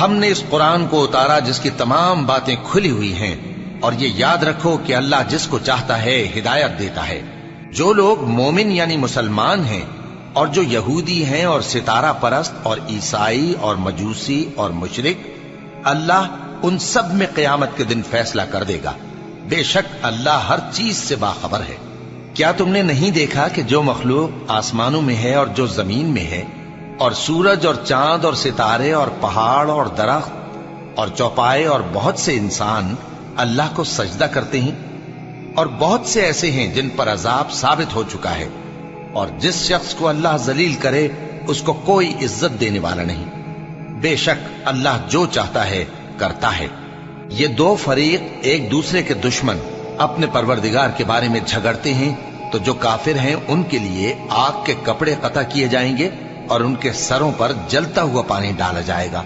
ہم نے اس قرآن کو اتارا جس کی تمام باتیں کھلی ہوئی ہیں، اور یہ یاد رکھو کہ اللہ جس کو چاہتا ہے ہدایت دیتا ہے۔ جو لوگ مومن یعنی مسلمان ہیں اور جو یہودی ہیں اور ستارہ پرست اور عیسائی اور مجوسی اور مشرک، اللہ ان سب میں قیامت کے دن فیصلہ کر دے گا۔ بے شک اللہ ہر چیز سے باخبر ہے۔ کیا تم نے نہیں دیکھا کہ جو مخلوق آسمانوں میں ہے اور جو زمین میں ہے، اور سورج اور چاند اور ستارے اور پہاڑ اور درخت اور چوپائے اور بہت سے انسان اللہ کو سجدہ کرتے ہیں، اور بہت سے ایسے ہیں جن پر عذاب ثابت ہو چکا ہے، اور جس شخص کو اللہ ذلیل کرے اس کو کوئی عزت دینے والا نہیں۔ بے شک اللہ جو چاہتا ہے کرتا ہے۔ یہ دو فریق ایک دوسرے کے دشمن اپنے پروردگار کے بارے میں جھگڑتے ہیں، تو جو کافر ہیں ان کے لیے آگ کے کپڑے قطع کیے جائیں گے اور ان کے سروں پر جلتا ہوا پانی ڈالا جائے گا۔